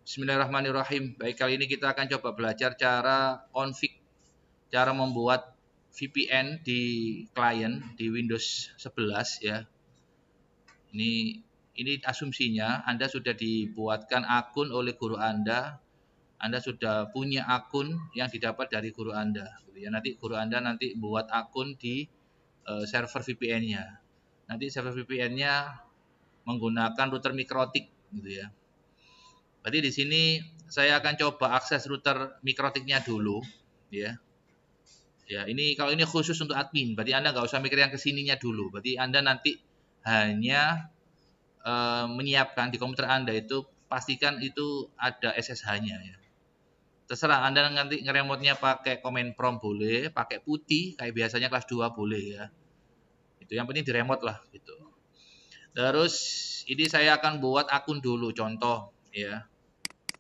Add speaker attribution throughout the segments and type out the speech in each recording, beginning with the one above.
Speaker 1: Bismillahirrahmanirrahim. Baik, kali ini kita akan coba belajar cara cara membuat VPN di klien di Windows 11 ya. Ini asumsinya Anda sudah dibuatkan akun oleh guru Anda sudah punya akun yang didapat dari guru Anda. Gitu ya. Nanti guru Anda buat akun di server VPN-nya. Nanti server VPN-nya menggunakan router mikrotik gitu ya. Berarti di sini saya akan coba akses router mikrotiknya dulu, ya. Ya, kalau ini khusus untuk admin, berarti Anda nggak usah mikir yang kesininya dulu. Berarti Anda nanti hanya menyiapkan di komputer Anda itu pastikan itu ada SSH-nya ya. Terserah Anda nanti ngeremotnya pakai command prompt boleh, pakai putih kayak biasanya kelas 2 boleh ya. Itu yang penting diremot lah gitu. Terus ini saya akan buat akun dulu contoh ya.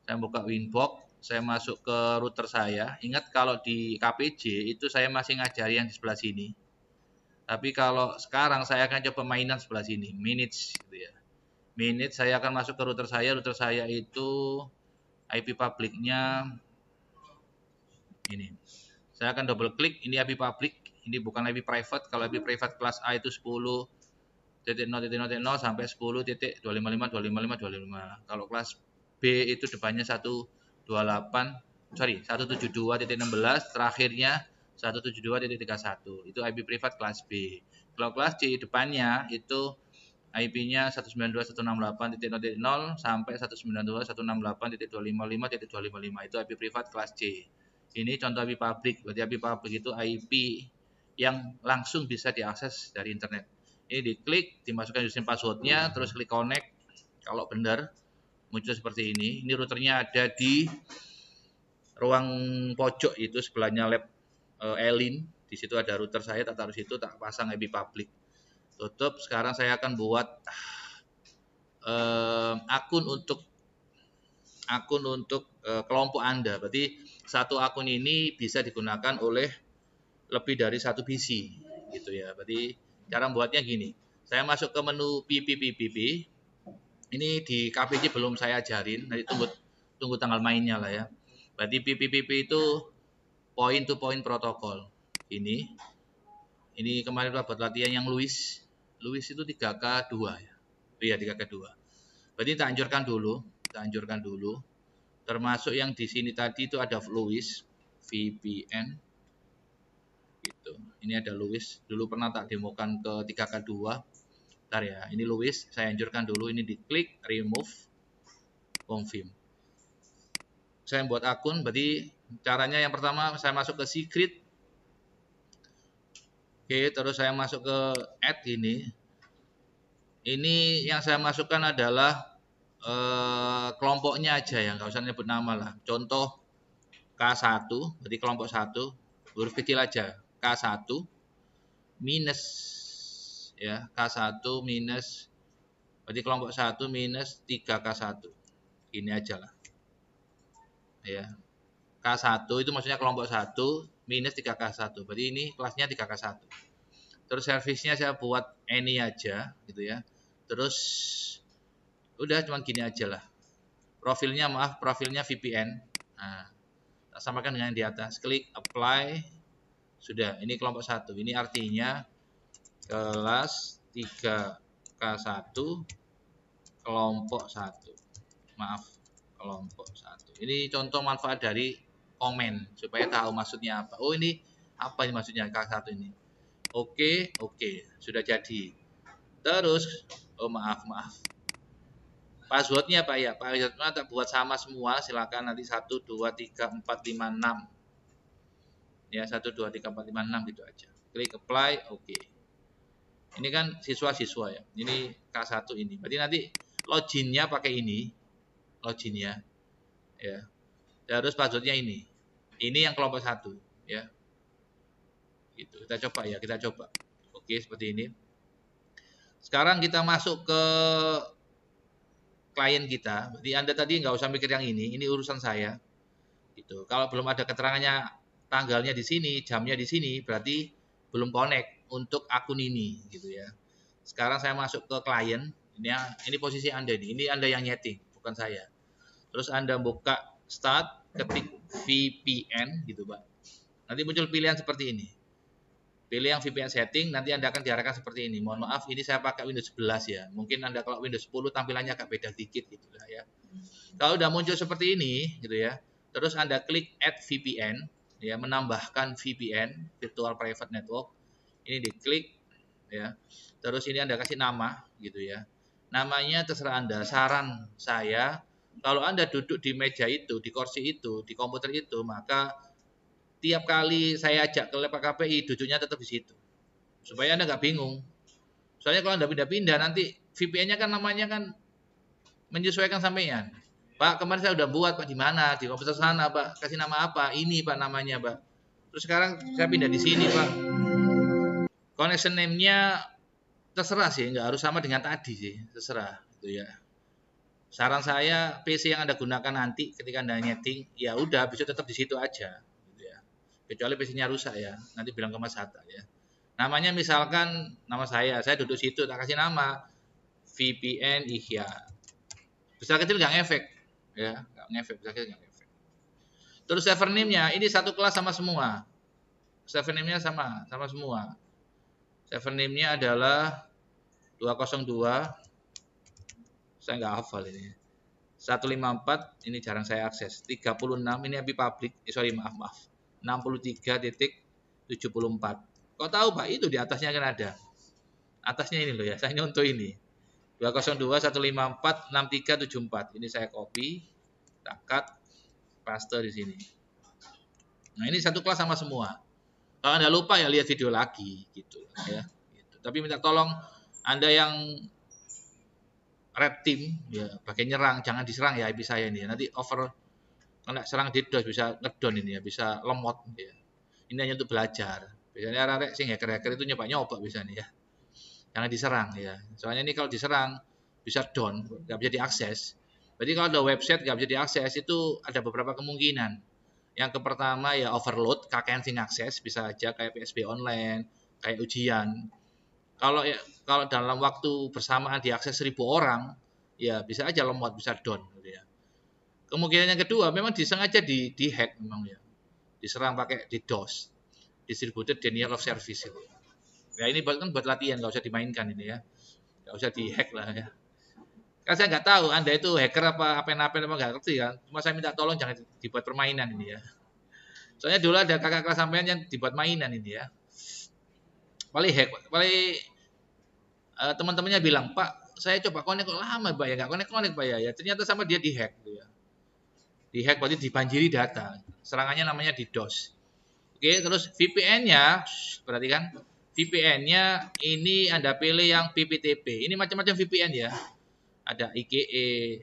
Speaker 1: Saya buka Winbox, saya masuk ke router saya. Ingat kalau di KPJ itu saya masih ngajari yang di sebelah sini. Tapi kalau sekarang saya akan coba mainan sebelah sini, minutes gitu ya. Minutes saya akan masuk ke router saya itu IP publiknya ini. Saya akan double klik, ini IP public, ini bukan IP private. Kalau IP private kelas A itu 10.0.0.0 sampai 10.255.255.255. Kalau kelas B itu depannya 172.16, terakhirnya 172.31. Itu IP privat kelas B. Kalau kelas C depannya itu IP-nya 192.168.0.0 sampai 192.168.255.255. Itu IP privat kelas C. Ini contoh IP public. Berarti IP public itu IP yang langsung bisa diakses dari internet. Ini diklik, dimasukkan username passwordnya, terus klik connect. Kalau benar muncul seperti ini. Ini routernya ada di ruang pojok itu sebelahnya lab Elin. Di situ ada router saya, tak taruh situ, tak pasang IP public. Tutup. Sekarang saya akan buat akun untuk kelompok Anda. Berarti satu akun ini bisa digunakan oleh lebih dari satu PC gitu ya. Berarti cara membuatnya gini. Saya masuk ke menu PPPPP. Ini di KPJ belum saya ajarin, nanti tunggu tanggal mainnya lah ya. Berarti PPPP itu point to point protokol. Ini kemarin buat latihan yang Louis itu 3K2 ya. Iya 3K2. Berarti kita anjurkan dulu. Termasuk yang di sini tadi itu ada Louis VPN gitu. Ini ada Louis, dulu pernah tak demokan ke 3K2. Bentar ya, ini Louis, saya anjurkan dulu, ini diklik, remove, confirm. Saya buat akun, berarti caranya yang pertama saya masuk ke secret. Oke, terus saya masuk ke add ini. Ini yang saya masukkan adalah kelompoknya aja ya, nggak usah nyebut nama lah. Contoh K1, berarti kelompok 1, huruf kecil aja, K1 minus ya, K1 minus, berarti kelompok 1 minus 3K1. Ini aja lah. Ya. K1 itu maksudnya kelompok 1 minus 3K1. Berarti ini kelasnya 3K1. Terus servisnya saya buat any aja gitu ya. Terus udah cuman gini aja lah. Profilnya VPN. Nah, kita samakan dengan yang di atas. Klik apply. Sudah, ini kelompok 1. Ini artinya kelas 3K1 kelompok 1. Maaf, kelompok 1. Ini contoh manfaat dari komen supaya tahu maksudnya apa. Oh, ini apa ini maksudnya K1 ini? Oke, sudah jadi. Terus, oh maaf. Passwordnya Pak ya, passwordnya tak buat sama semua, silakan nanti 1 2 3 4 5 6. Ya, 1 2 3 4 5 6 gitu aja. Klik apply, oke. Ini kan siswa-siswa ya. Ini K1 ini. Berarti nanti loginnya pakai ini. Loginnya. Ya. Terus passwordnya ini. Ini yang kelompok 1 ya. Gitu. Kita coba. Oke, seperti ini. Sekarang kita masuk ke klien kita. Berarti Anda tadi nggak usah mikir yang ini urusan saya. Gitu. Kalau belum ada keterangannya, tanggalnya di sini, jamnya di sini, berarti belum connect untuk akun ini, gitu ya. Sekarang saya masuk ke klien. Ini posisi Anda ini. Ini Anda yang nyeting, bukan saya. Terus Anda buka start, ketik VPN gitu Pak. Nanti muncul pilihan seperti ini. Pilih yang VPN setting, nanti Anda akan diarahkan seperti ini. Mohon maaf, ini saya pakai Windows 11 ya. Mungkin Anda kalau Windows 10 tampilannya agak beda dikit gitu lah ya. Kalau udah muncul seperti ini gitu ya. Terus Anda klik add VPN ya, menambahkan VPN, Virtual Private Network. Ini diklik ya. Terus ini Anda kasih nama gitu ya. Namanya terserah Anda. Saran saya, kalau Anda duduk di meja itu, di kursi itu, di komputer itu, maka tiap kali saya ajak ke lab KPI, duduknya tetap di situ. Supaya Anda nggak bingung. Soalnya kalau Anda pindah-pindah, nanti VPN-nya kan namanya kan menyesuaikan sampean. Pak, kemarin saya udah buat, Pak, di mana? Di komputer sana, Pak. Kasih nama apa? Ini, Pak, namanya, Pak. Terus sekarang saya pindah di sini, Pak. Connection name-nya terserah sih, nggak harus sama dengan tadi sih, terserah gitu ya. Saran saya PC yang Anda gunakan nanti ketika Anda nyeting, ya udah bisa tetap di situ aja gitu ya. Kecuali PC-nya rusak ya, nanti bilang ke Mas Hatta ya. Namanya misalkan nama saya duduk situ, tak kasih nama VPN Ihya. Besar kecil nggak ngefek ya, nggak ngefek, besar kecil nggak ngefek. Terus server name-nya ini satu kelas sama semua. Server name-nya sama semua. Server name-nya adalah 202, saya nggak hafal ini. 154 ini jarang saya akses. 36 ini IP public. Sorry, maaf. 63.74. Kok tahu Pak? Itu di atasnya kan ada. Atasnya ini loh ya. Saya nyontoh ini. 202 154 6374. Ini saya copy, cut, paste di sini. Nah, ini satu kelas sama semua. Kalau Anda lupa ya lihat video lagi gitu ya. Gitu. Tapi minta tolong Anda yang red team ya bagian nyerang, jangan diserang ya IP saya ini. Nanti over kena serang DDoS bisa ngedon ini ya, bisa lemot ya. Ini hanya untuk belajar. Biasanya arek sing hacker-hacker itu nyoba-nyoba biasanya ya. Jangan diserang ya. Soalnya ini kalau diserang bisa down, nggak bisa diakses. Berarti kalau ada website nggak bisa diakses itu ada beberapa kemungkinan. Yang pertama ya overload, kakean sing akses, bisa aja kayak PSB online, kayak ujian. Kalau dalam waktu bersamaan diakses 1.000 orang, ya bisa aja lemot, bisa down gitu ya. Kemungkinan yang kedua memang disengaja di hack memang ya. Diserang pakai DDoS, distributed denial of service itu. Ya ini kan buat latihan, nggak usah dimainkan ini ya. Nggak usah di hack lah ya. Kan saya nggak tahu Anda itu hacker apa apa nggak ngerti kan. Cuma saya minta tolong jangan dibuat permainan ini ya. Soalnya dulu ada kakak kelas sampean yang dibuat mainan ini ya. Paling hack, paling teman-temannya bilang, Pak, saya coba connect kok lama Pak ya, nggak connect Pak ya. Ternyata sama dia di hack gitu ya. Di hack berarti dibanjiri data. Serangannya namanya DDoS. Oke, terus VPN-nya, perhatikan, VPN-nya ini Anda pilih yang PPTP. Ini macam-macam VPN ya. Ada IGE,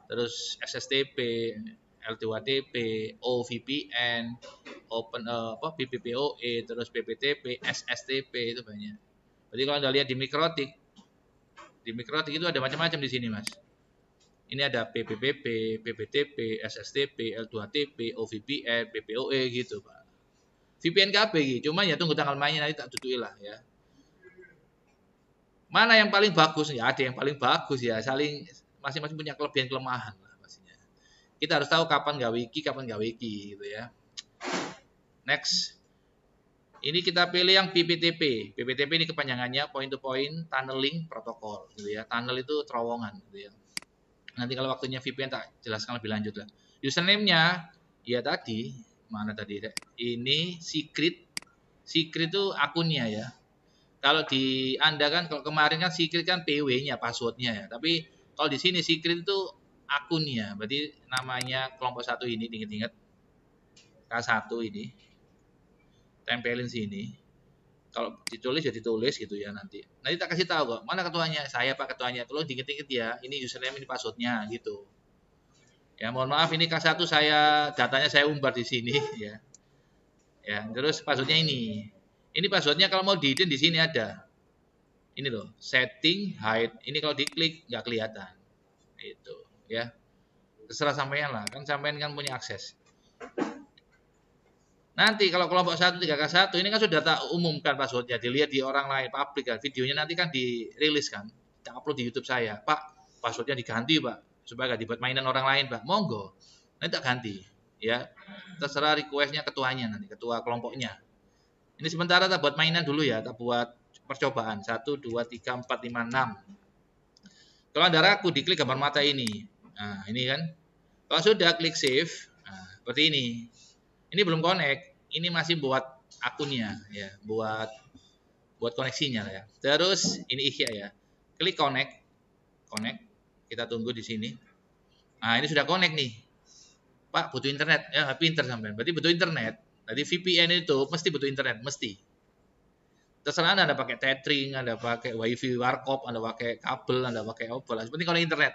Speaker 1: terus SSTP, L2TP, OVPN, PPPoE, terus PPTP, SSTP itu banyak. Jadi kalau Anda lihat di Mikrotik itu ada macam-macam di sini, Mas. Ini ada PPPP, PPTP, SSTP, L2TP, OVPN, PPoE gitu, Pak. VPN KB gitu. Cuma ya tunggu tanggal mainnya nanti tak tutupi lah ya. Mana yang paling bagus? Ya ada yang paling bagus ya. Saling masing-masing punya kelebihan kelemahan lah pastinya. Kita harus tahu kapan nggak wiki, kapan nggak wiki gitu ya. Next. Ini kita pilih yang PPTP. PPTP ini kepanjangannya point to point tunneling protocol gitu ya. Tunnel itu terowongan gitu ya. Nanti kalau waktunya VPN tak jelaskan lebih lanjut lah. Username-nya ya tadi, mana tadi? Ini secret. Secret itu akunnya ya. Kalau di Anda kan kalau kemarin kan secret kan PW-nya, password-nya ya. Tapi kalau di sini secret itu akunnya. Berarti namanya kelompok 1 ini, ingat-ingat. K1 ini. Tempelin sini. Kalau ditulis ya ditulis gitu ya nanti. Nanti tak kasih tahu kok. Mana ketuanya? Saya Pak ketuanya. Tolong diinget-inget ya. Ini username, ini password-nya gitu. Ya mohon maaf ini K1 datanya saya umbar di sini ya. Ya, terus password-nya ini. Ini password-nya kalau mau di sini ada. Ini loh, setting hide. Ini kalau diklik nggak kelihatan. Itu ya. Terserah sampean lah, kan sampean kan punya akses. Nanti kalau kelompok 1 3K1 ini kan sudah tak umumkan passwordnya, dilihat di orang lain publik kan. Videonya nanti kan dirilis kan. Kita upload di YouTube saya. Pak, passwordnya diganti, Pak. supaya gak dibuat mainan orang lain, Pak. Monggo. Nanti tak ganti. Ya, terserah requestnya ketuanya nanti, ketua kelompoknya. Ini sementara tak buat mainan dulu ya, tak buat percobaan. 1, 2, 3, 4, 5, 6. Kalau Anda ragu, diklik gambar mata ini. Nah, ini kan. Kalau sudah, klik save. Nah, seperti ini. Ini belum connect. Ini masih buat akunnya ya, buat koneksinya ya. Terus ini Ihya ya. Klik connect. Kita tunggu di sini. Nah, ini sudah connect nih. Pak, butuh internet. Ya, pinter sampean. Berarti butuh internet. Jadi VPN itu mesti butuh internet, mesti. Terserah Anda pakai tethering, Anda pakai WiFi warkop, Anda pakai kabel, Anda pakai apa lah. Seperti connect internet.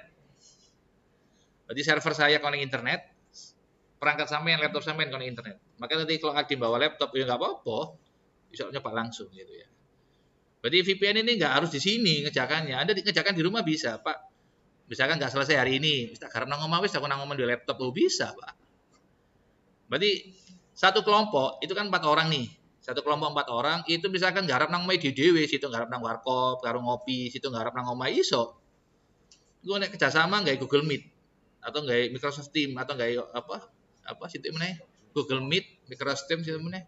Speaker 1: Berarti server saya connect internet, perangkat sampean, laptop sampean connect internet. Maka nanti kalau Adi bawa laptop ya nggak apa-apa, bisa nyoba langsung gitu ya. Berarti VPN ini nggak harus di sini ngejakannya. Anda ngejakan di rumah bisa, Pak. Misalkan nggak selesai hari ini, karena ngomong wis aku ngomong di laptop, oh bisa, Pak. Berarti satu kelompok itu kan 4 orang nih. Satu kelompok 4 orang itu misalkan garap nang omahe dhewe, situ garap nang warkop, karo ngopi, situ garap nang omah iso. Gue nek kerjasama nggak Google Meet atau nggak Microsoft Teams atau nggak apa situ mana Google Meet, Microsoft Teams situ mana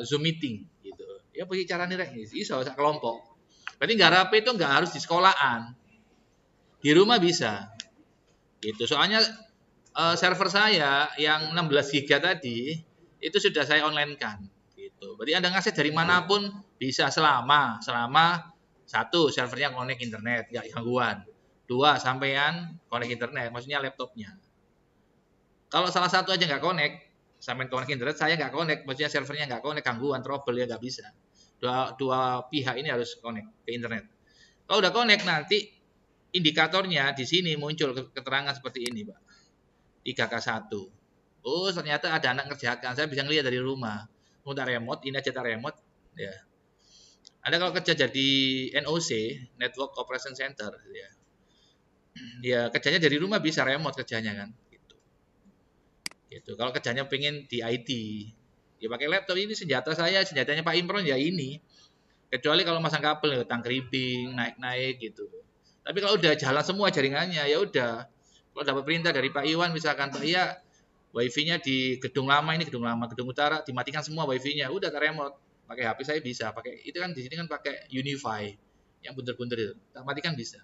Speaker 1: Zoom meeting gitu. Ya pakai cara nih rek, iso sak kelompok. Berarti garap itu nggak harus di sekolahan. Di rumah bisa. Gitu. Soalnya server saya yang 16 GB tadi itu sudah saya online kan gitu. Berarti Anda ngakses dari manapun bisa selama satu servernya connect internet, enggak gangguan. 2 sampean connect internet, maksudnya laptopnya. Kalau salah satu aja nggak connect, sampean connect internet, saya nggak connect, maksudnya servernya nggak connect, gangguan, trouble ya nggak bisa. Dua pihak ini harus connect ke internet. Kalau udah connect nanti indikatornya di sini muncul keterangan seperti ini, Pak. 3K1. Oh, ternyata ada anak ngerjakan. Saya bisa ngelihat dari rumah. Mutar remote, ini aja remote ya. Ada kalau kerja jadi NOC, Network Operation Center ya. Ya, kerjanya dari rumah bisa remote kerjanya kan gitu. Gitu. Kalau kerjanya pengen di IT, ya pakai laptop. Ini senjatanya Pak Imron ya ini. Kecuali kalau masang kabel ya tangkribing, naik-naik gitu. Tapi kalau udah jalan semua jaringannya ya udah. Kalau dapat perintah dari Pak Iwan misalkan, Pak Iya WiFi-nya di gedung lama ini, gedung utara dimatikan semua WiFi-nya, udah tak remote. Pakai HP saya bisa, pakai itu kan di sini kan pakai Unify yang bunter-bunter itu, tak matikan bisa.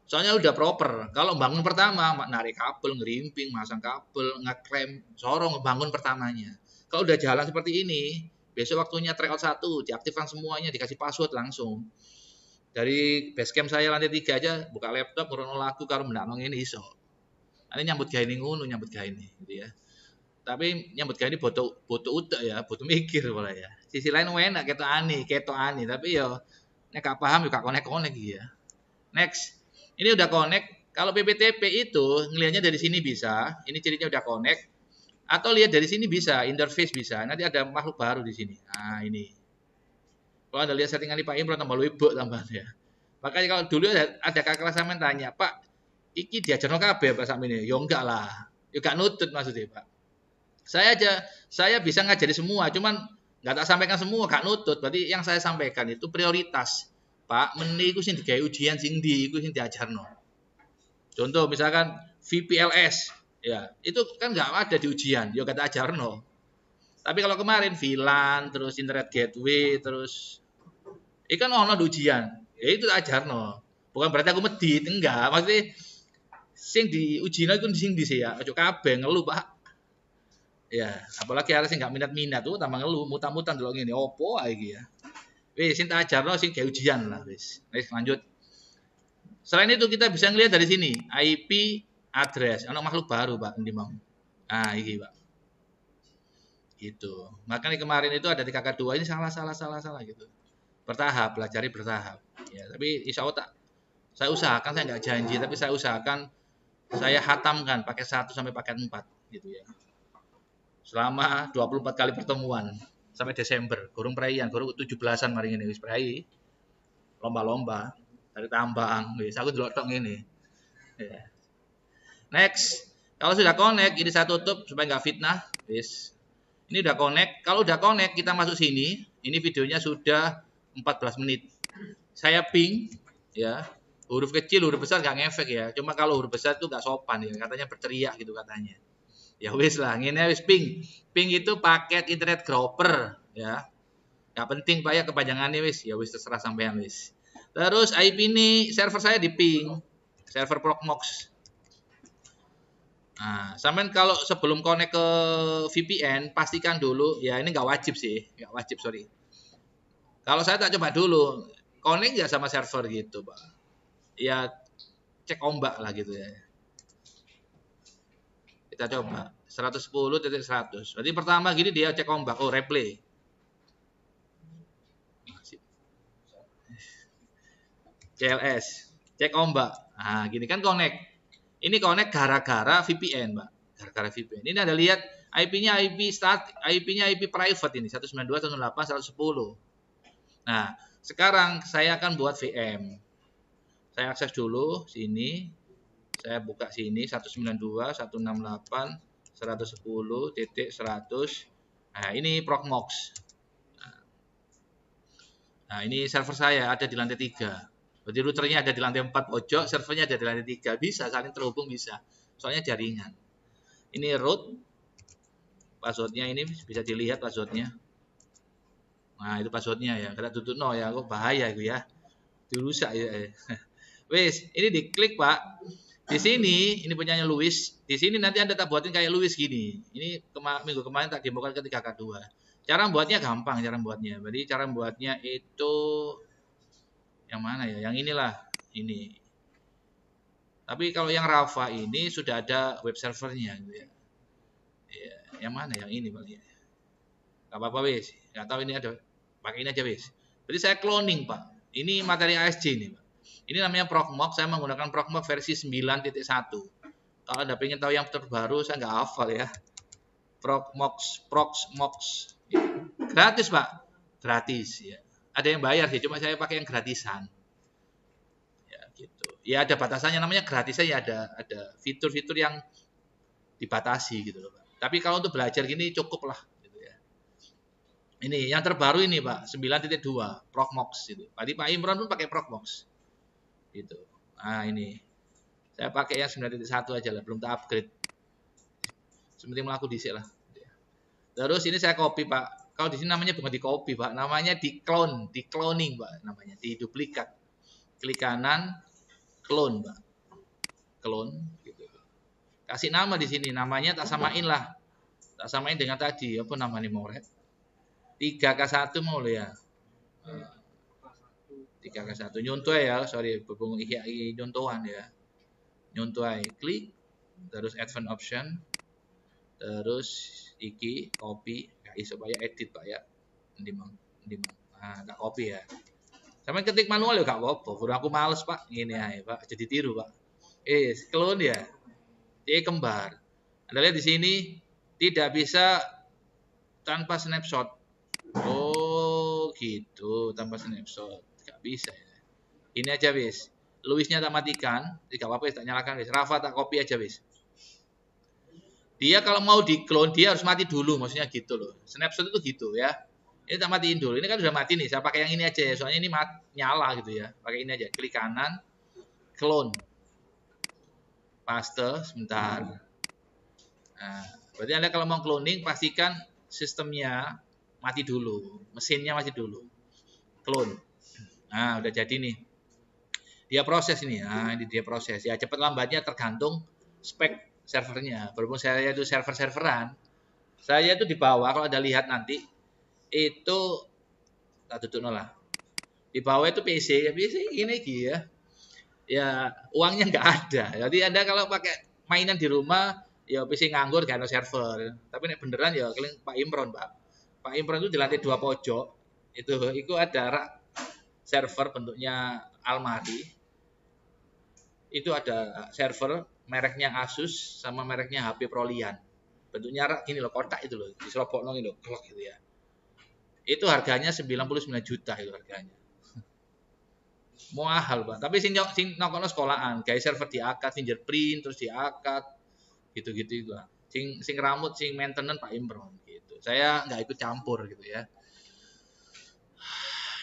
Speaker 1: Soalnya udah proper. Kalau bangun pertama, narik kabel, ngerimping, masang kabel, ngeklem, sorong bangun pertamanya. Kalau udah jalan seperti ini, besok waktunya tryout 1, diaktifkan semuanya, dikasih password langsung. Dari basecamp saya lantai 3 aja, buka laptop, ngerono lagu, karo menang ini iso. Ini nyambut gawe ini ngono, nyambut gawe ini gitu ya. Tapi nyambut gawe ini butuh utek ya, butuh mikir malah ya. Sisi lain enak ketokane, tapi yo nek gak paham yo gak konek-konek gitu ya. Next. Ini udah connect. Kalau PPTP itu ngelihatnya dari sini bisa, ini cirinya udah connect. Atau lihat dari sini bisa, interface bisa. Nanti ada makhluk baru di sini. Nah, ini. Kalau Anda lihat settingan di Pak Imron tambah lebih tambah ya. Makanya kalau dulu ada kakak kelas sampean tanya, "Pak, iki diajarno kabeh Pak sakmene." Ya enggak lah. Ya enggak nutut maksudnya, Pak. Saya bisa ngajari semua, cuman enggak tak sampaikan semua, enggak nutut. Berarti yang saya sampaikan itu prioritas. Pak, meni iku sing digawe ujian sing ndi, iku sing diajarno. Contoh misalkan VPLS, ya, itu kan enggak ada di ujian, ya enggak tak ajarno. Tapi kalau kemarin VLAN, terus internet gateway, terus ikan ono di ujian. Ya itu tak ajarno. Bukan berarti aku medit, enggak. Maksudnya sing di ujian itu sing di ya, ojo kabeh ngeluh, Pak. Ya, apalagi harus sing enggak minat-minat tuh tambah ngeluh, mutan-mutan delok ngene, opo ae iki ya. Wis sing tak ajarno sing kayak ujian lah wis. Wis lanjut. Selain itu kita bisa ngelihat dari sini IP address, ono makhluk baru, Pak, ndi mau. Nah, iki, Pak. Gitu. Makanya kemarin itu ada di KK2 ini salah gitu. Bertahap, pelajari bertahap. Ya, tapi insya Allah saya usahakan, saya nggak janji, tapi saya usahakan saya hatamkan pakai 1 sampai paket 4 gitu ya. Selama 24 kali pertemuan sampai Desember, kurung perayaan, kurung 17-an mari ini wis perai. Lomba-lomba dari tambang, wis aku delok tok ngene. Ya. Next, kalau sudah connect ini saya tutup supaya nggak fitnah, wis. Ini udah connect. Kalau udah connect kita masuk sini. Ini videonya sudah 14 menit. Saya ping ya. Huruf kecil, huruf besar nggak ngefek ya. Cuma kalau huruf besar tuh nggak sopan ya. Katanya berteriak gitu katanya. Ya wis lah, ini wis ping. Ping itu paket internet grouper ya. Nggak penting Pak ya kepanjangannya wis. Ya wis terserah sampean wis. Terus IP ini server saya di ping. Server Proxmox. Nah, sampean kalau sebelum connect ke VPN pastikan dulu ya ini nggak wajib sih, nggak wajib sorry. Kalau saya tak coba dulu, connect nggak sama server gitu, Pak. Ya cek ombak lah gitu ya. Kita coba 110.100. Berarti pertama gini dia cek ombak, oh replay. CLS, cek ombak. Nah, gini kan connect. Ini connect gara-gara VPN, Pak. Gara-gara VPN. Ini ada lihat IP-nya IP start, IP-nya IP private ini 192.168.110. Nah, sekarang saya akan buat VM. Saya akses dulu sini. Saya buka sini 192.168.110.100. Nah, ini Proxmox. Nah, ini server saya ada di lantai 3. Berarti routernya ada di lantai 4 pojok, servernya ada di lantai 3. Bisa saling terhubung bisa. Soalnya jaringan. Ini root. Passwordnya ini bisa dilihat passwordnya. Nah, itu passwordnya ya. Kada tutup no ya, kok bahaya itu ya. Dirusak ya. Wes, ini diklik Pak. Di sini, ini punyanya Luis. Di sini nanti Anda tak buatin kayak Luis gini. Ini minggu kemarin tak demokan ketika K2. Cara buatnya gampang, cara buatnya. Jadi cara buatnya itu yang mana ya? Yang inilah, ini. Tapi kalau yang Rafa ini sudah ada web servernya gitu ya. Ya, yang mana yang ini Pak ya? Gak apa-apa wis. Gak tahu ini ada. Pakai ini aja wis. Jadi saya cloning Pak. Ini materi ASC nih Pak. Ini namanya Proxmox. Saya menggunakan Proxmox versi 9.1. Kalau Anda pengen tahu yang terbaru, saya nggak hafal ya. Proxmox. Gratis Pak. Gratis ya. Ada yang bayar sih, cuma saya pakai yang gratisan. Ya gitu. Ya ada batasannya, namanya gratisnya ya ada fitur-fitur yang dibatasi gitu loh Pak. Tapi kalau untuk belajar gini cukup lah. Ini yang terbaru ini Pak, 9.2 Proxmox itu. Tadi Pak Imron pun pakai Proxmox. Gitu. Nah, ini. Saya pakai yang 9.1 aja lah, belum tak upgrade. Seperti melaku dhisik lah. Terus ini saya copy Pak. Kalau di sini namanya bukan di copy Pak, namanya di clone, di cloning Pak, namanya di duplikat. Klik kanan, clone Pak. Clone gitu. Kasih nama di sini, namanya tak samain lah. Tak samain dengan tadi, apa namanya mau 3K1 mau ya. 3K1 nyontoh ya, sorry berhubung ihya nyontohan ya. Nyontoh klik terus advance option terus iki copy supaya edit Pak ya. Ndi mang. Nah, tak copy ya. Sampai ketik manual ya gak apa-apa. Udah aku males Pak. Ini aja Pak, jadi tiru Pak. Clone ya. Dia kembar. Anda lihat di sini tidak bisa tanpa snapshot. Oh gitu, tanpa snapshot nggak bisa ya. Ini aja wis. Luisnya tak matikan, tidak apa-apa tak nyalakan wis. Rafa tak copy aja wis. Dia kalau mau di clone dia harus mati dulu, maksudnya gitu loh. Snapshot itu gitu ya. Ini tak matiin dulu. Ini kan sudah mati nih. Saya pakai yang ini aja ya. Soalnya ini nyala gitu ya. Pakai ini aja. Klik kanan, clone, paste sebentar. Nah, berarti Anda kalau mau cloning pastikan sistemnya mati dulu, mesinnya mati dulu. Clone. Nah, udah jadi nih. Dia proses ini. Nah, ini dia proses. Ya cepat lambatnya tergantung spek servernya. Berhubung saya itu server-serveran, saya itu di bawah kalau Anda lihat nanti itu tak tutup lah. Di bawah itu PC ini ya. Ya uangnya nggak ada. Jadi Anda kalau pakai mainan di rumah ya PC nganggur gak ada server. Tapi nek beneran ya kalian Pak Imron, Pak. Pak Imron itu di lantai 2 pojok. Itu ada rak server bentuknya almari. Itu ada server mereknya Asus sama mereknya HP Prolian. Bentuknya rak gini loh, kotak itu loh, diserobokno gitu loh, klok gitu ya. Itu harganya 99 juta itu harganya. Mahal Pak. Tapi sing nokono sekolahan, gawe server diangkat, fingerprint terus diangkat gitu-gitu itu lah. Sing rambut sing maintenance Pak Imron gitu. Saya nggak ikut campur gitu ya.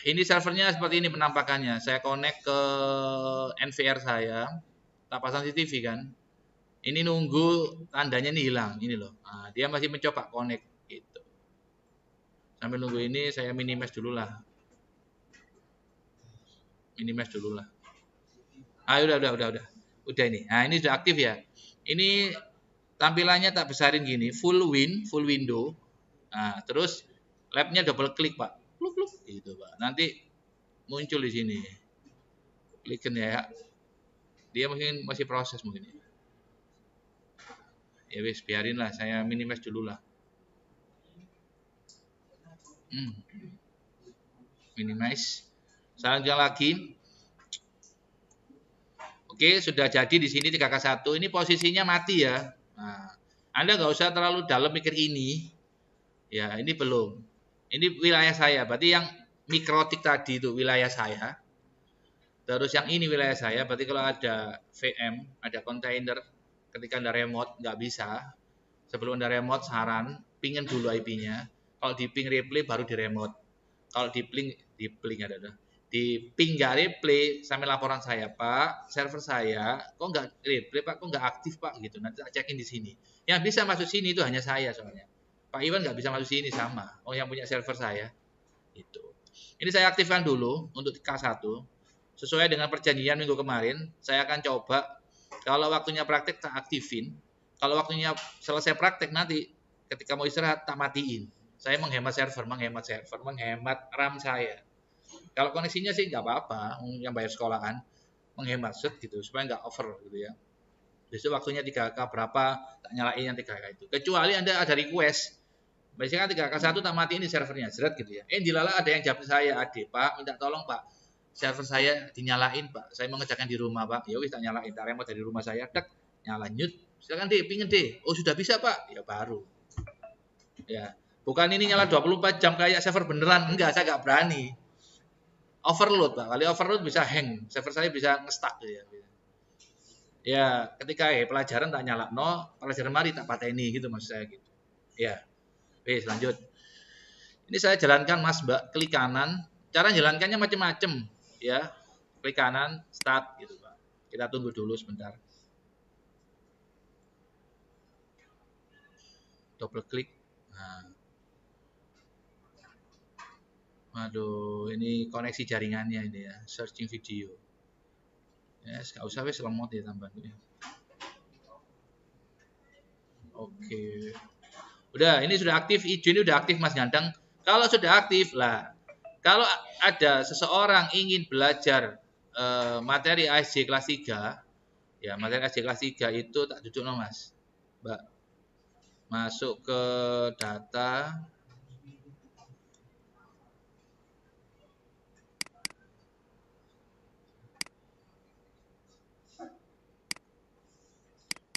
Speaker 1: Ini servernya seperti ini penampakannya. Saya connect ke NVR saya. Tak pasang CCTV kan. Ini nunggu tandanya ini hilang. Ini loh. Nah, dia masih mencoba connect gitu. Sambil nunggu ini saya minimize dulu lah. Minimize dulu lah. Ah, udah. Udah ini. Nah, ini sudah aktif ya. Ini tampilannya tak besarin gini, full window. Nah, terus labnya double klik, Pak. Pluk, gitu, Pak. Nanti muncul di sini. Klikin ya. Dia mungkin masih proses mungkin. Ya wis, biarin lah, saya minimize dulu lah. Minimize. Selanjutnya lagi. Oke, sudah jadi di sini 3K1. Ini posisinya mati ya. Nah, Anda nggak usah terlalu dalam mikir ini. Ya, ini belum. Ini wilayah saya. Berarti yang mikrotik tadi itu wilayah saya. Terus yang ini wilayah saya. Berarti kalau ada VM, ada kontainer, ketika Anda remote nggak bisa. Sebelum Anda remote saran, pingin dulu IP-nya. Kalau di ping replay baru di remote. Kalau di ping nggak replay sampai laporan saya, Pak, server saya kok nggak replay, Pak, kok nggak aktif, Pak, gitu. Nanti tak cekin di sini. Yang bisa masuk sini itu hanya saya soalnya. Pak Iwan nggak bisa masuk sini sama. Oh, yang punya server saya itu. Ini saya aktifkan dulu untuk K1 sesuai dengan perjanjian minggu kemarin. Saya akan coba kalau waktunya praktek tak aktifin. Kalau waktunya selesai praktek nanti ketika mau istirahat tak matiin. Saya menghemat server, menghemat RAM saya. Kalau koneksinya sih nggak apa-apa, yang bayar sekolah kan, menghemat set gitu, supaya nggak over gitu ya. Besok waktunya 3K berapa, tak nyalain yang 3K itu. Kecuali Anda ada request, biasanya kan 3K1 tak matiin di servernya, seret gitu ya. Dilala ada yang jawab saya, Ade, Pak, minta tolong Pak, server saya dinyalain Pak, saya mau ngerjakan di rumah Pak, ya wis tak nyalain, tak remote dari rumah saya, tek, nyala nyut, silakan deh, pingin deh, oh sudah bisa Pak, ya baru. Ya, bukan ini nyala 24 jam kayak server beneran, enggak, saya nggak berani. Overload Pak, kali overload bisa hang, server saya bisa nge-stuck gitu ya. Ya, ketika pelajaran tak nyala no, pelajaran mari tak pateni gitu maksud saya gitu. Ya. Oke, lanjut. Ini saya jalankan Mas Mbak, klik kanan. Cara jalankannya macam-macam ya. Klik kanan, start gitu Pak. Kita tunggu dulu sebentar. Double klik. Nah. Waduh, ini koneksi jaringannya ini ya, searching video. Ya, nggak usah wes lemot ya tambahnya. Oke. Udah, ini sudah aktif, izin udah aktif Mas Ganteng. Kalau sudah aktif lah, kalau ada seseorang ingin belajar materi ASJ kelas 3, ya materi ASJ kelas 3 itu tak duduk no Mas. Mbak. Masuk ke data.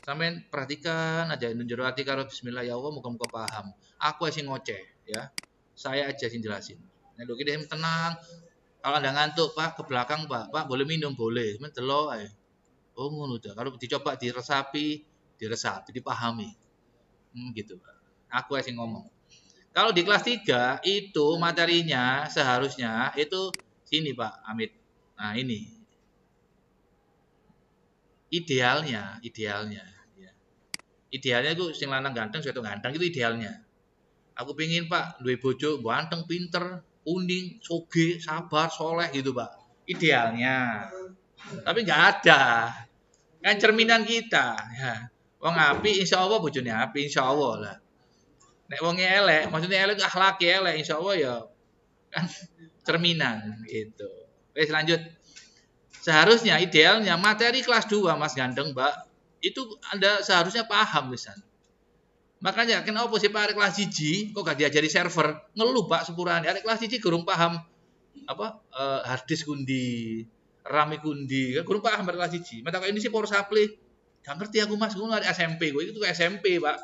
Speaker 1: Sampai perhatikan aja njero ati karo bismillah ya Allah muga-muga paham. Aku sing ngoceh ya. Saya aja sing jelasin. Nek lho ki tenang. Kalau Anda ngantuk, Pak, ke belakang, Pak. Pak, boleh minum, boleh. Men delok ae. Oh, ngono ta. Kalau dicoba diresapi, dipahami. Gitu, Pak. Aku sing ngomong. Kalau di kelas 3 itu materinya seharusnya itu sini, Pak Amit. Nah, ini. Idealnya ya. Idealnya itu sing lanang ganteng, suatu ganteng itu idealnya. Aku pingin Pak, duwe bojo ganteng, pinter, kuning, soge, sabar, soleh gitu Pak. Idealnya. Tapi nggak ada. Kan cerminan kita. Ya. Wong api insya Allah bojone api insya Allah lah. Nek wong elek, maksudnya elek akhlak elek insya Allah ya kan cerminan gitu. Oke lanjut. Seharusnya idealnya materi kelas 2 Mas Gandeng Mbak itu Anda seharusnya paham misalnya. Makanya kenapa sih Pak arek kelas 1 kok gak diajari server? Ngeluh Pak sepurane arek kelas 1 gurung paham apa hard disk kundi, RAM kundi, kan gurung paham arek kelas 1. Meta kok ini sih power supply. Gak ngerti aku Mas, ngono arek SMP gue itu SMP Pak.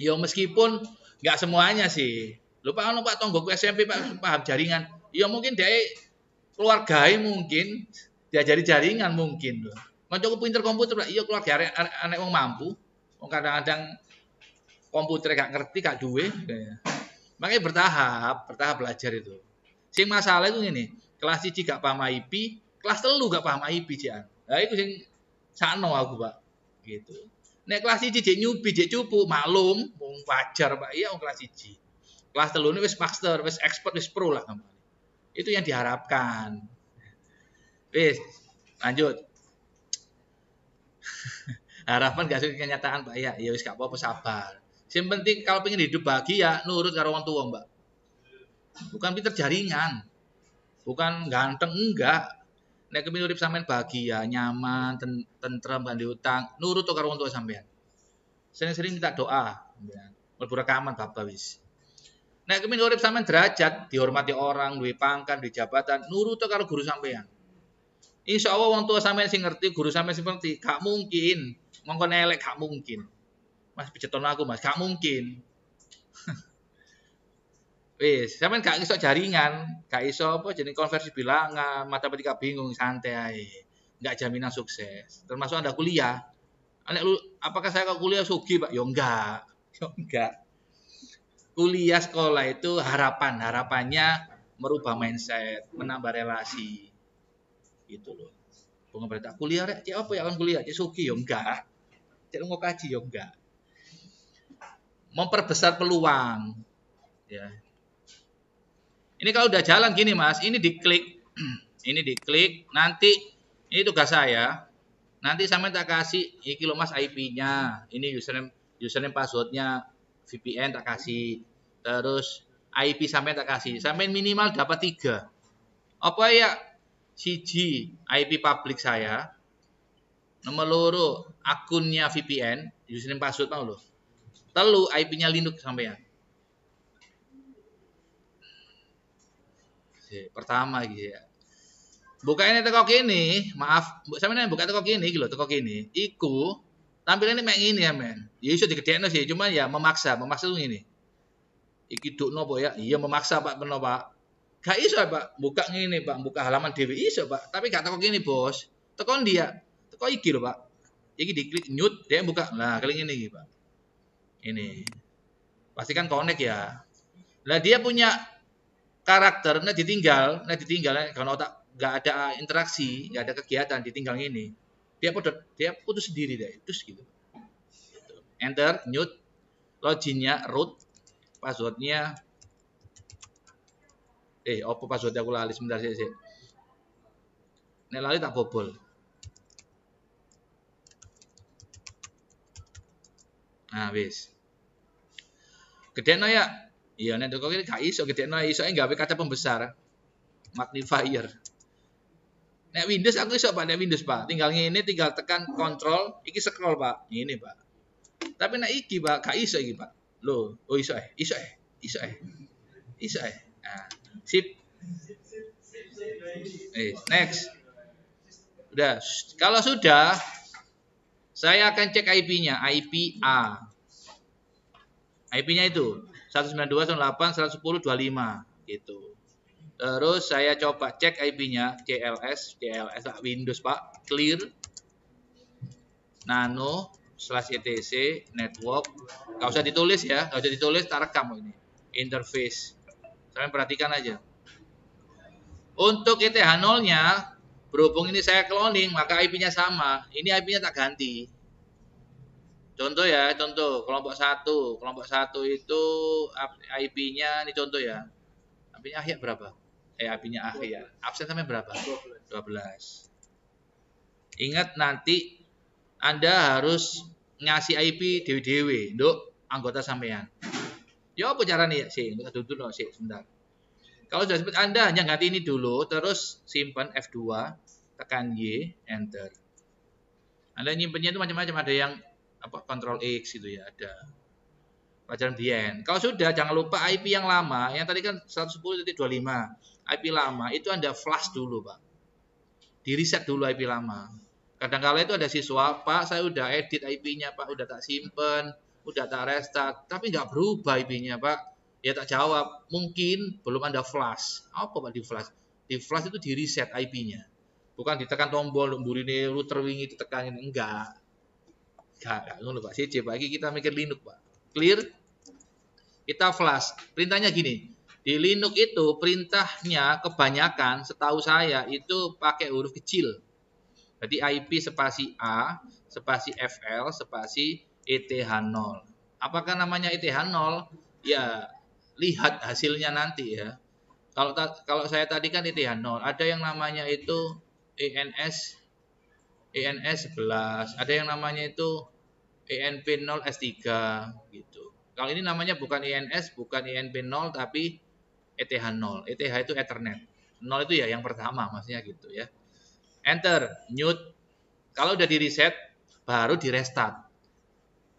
Speaker 1: Ya meskipun nggak semuanya sih. Lupa kan Pak tonggoku SMP Pak paham jaringan. Ya mungkin dia keluargai mungkin diajari jaringan mungkin loh. Kancaku pinter komputer Pak, iya keluarga anek wong mampu. Wong kadang-kadang komputer gak ngerti gak duwe. Makanya bertahap belajar itu. Sing masalah itu ngene, kelas 1 gak paham IP, kelas 3 gak paham IP jian. Lah iku sing sakno aku, Pak. Gitu. Nek kelas 1 jek nyubi, jek cupu, maklum, wong wajar, Pak. Iya wong kelas 1. Kelas 3 ini wis master, wis expert, wis pro lah. Itu yang diharapkan. Wis, lanjut. Harapan gak sesuai kenyataan, Pak. Ya wis gak apa-apa, sabar. Yang penting kalau pengen hidup bahagia, nurut karo wong tua, Mbak. Bukan pinter jaringan. Bukan ganteng, enggak. Nek kepengin urip sampean bahagia, nyaman, tentrem, gak diutang, nurut karo wong tua sampean. Sering-sering minta doa, sampean. Mlebu rekaman bapak wis. Nek kepengin urip sampean derajat, dihormati orang, duwe pangkat, duwe jabatan, nurut karo guru sampean. Insya Allah wong tua sampean sing ngerti, guru sampean sing ngerti, gak mungkin. Ngongkon elek gak mungkin. Mas pijeton aku, Mas, gak mungkin. Wis, sampean gak iso jaringan, gak iso apa jeneng konversi bilangan, matematika bingung, santai ae. Enggak jaminan sukses. Termasuk Anda kuliah. Anek lu apakah saya ke kuliah sugih, Pak? Ya enggak. Ya enggak. Kuliah sekolah itu harapannya merubah mindset, menambah relasi. Gitu loh. Bunga berita kuliah rek, cek apa ya kan kuliah? Cek sugih ya enggak. Cek mau kaji ya enggak. Memperbesar peluang. Ya. Ini kalau udah jalan gini Mas, ini diklik. Ini diklik, nanti ini tugas saya. Nanti sampai tak kasih iki loh Mas IP-nya. Ini username passwordnya VPN tak kasih. Terus IP sampai tak kasih. Sampai minimal dapat 3. Apa ya? Siji IP publik saya. Nomor loro akunnya VPN, username password mau loh. Telu IP-nya Linux sampean. Pertama gitu ya. Buka ini teko kene, maaf, sampeyan buka teko kene iki lho, teko kene. Iku tampilannya mek ngene ya, men. Ya iso digedhekno sih, cuma ya memaksa tuh ngene. Iki dukno apa ya? Iya memaksa Pak, bener Pak. Gak iso Pak, buka ngene Pak, buka halaman dhewe iso Pak, tapi gak teko kene, Bos. Teko dia, teko iki lho Pak. Iki diklik nyut, dia buka. Nah, klik ini iki Pak. Ini. Pastikan connect ya. Lah dia punya karakter, nah ditinggal kalau otak nggak ada interaksi, nggak ada kegiatan, ditinggal ini, dia putus sendiri deh, terus gitu. Enter, mute, loginnya root, passwordnya, apa passwordnya aku lali sebentar sih. Nek lali tak bobol. Nah wis. Gedekno ya. Iya nek kok iki gak iso gedekno iso gawe kaca pembesar. Magnifier. Nek Windows aku iso Pak, nek Windows Pak. Tinggal ngene, tinggal tekan kontrol, iki scroll Pak. Ini Pak. Tapi nek iki Pak, gak iso iki Pak. Loh, oh iso iso. Nah, sip. Next. Udah. Kalau sudah, saya akan cek IP-nya, IP A. IP-nya itu 192.168.110.25 gitu. Terus saya coba cek IP-nya CLS Windows Pak, clear nano /etc network. Gak usah ditulis ya, gak usah ditulis, tak rekam ini. Interface. Kalian perhatikan aja. Untuk ETH0-nya, berhubung ini saya cloning, maka IP-nya sama. Ini IP-nya tak ganti. Contoh ya, contoh kelompok 1 itu IP-nya ini contoh ya. IP-nya akhir berapa? IP-nya akhir. Absen sampai berapa? 12. Ingat nanti Anda harus ngasih IP dewe-dewe untuk anggota sampean. Ya apa caranya ya sih? Duduk sih sebentar. Kalau sudah seperti Anda hanya ganti ini dulu, terus simpan F2, tekan Y, enter. Anda nyimpennya itu macam-macam, ada yang Ctrl X gitu ya, ada pelajaran biyen. Kalau sudah jangan lupa IP yang lama, yang tadi kan 110.25, IP lama itu Anda flash dulu Pak, di reset dulu IP lama. Kadang-kala itu ada siswa, Pak saya udah edit IP-nya Pak, udah tak simpen, udah tak restart, tapi nggak berubah IP-nya Pak. Ya tak jawab, mungkin belum Anda flash. Apa Pak di flash? Di flash itu di reset IP-nya, bukan ditekan tombol mburine router wingi ditekan, enggak. Enggak ngono Pak. Siji Pak, iki kita mikir Linux Pak. Clear. Kita flash. Perintahnya gini. Di Linux itu perintahnya kebanyakan setahu saya itu pakai huruf kecil. Jadi IP spasi A, spasi FL, spasi ETH0. Apakah namanya ETH0? Ya, lihat hasilnya nanti ya. Kalau saya tadi kan ETH0, ada yang namanya itu ENS 11, ada yang namanya itu ENP0 S3 gitu. Kalau ini namanya bukan ENS, bukan ENP0 tapi ETH0. ETH itu Ethernet. 0 itu ya yang pertama maksudnya gitu ya. Enter, mute. Kalau udah di reset baru di restart.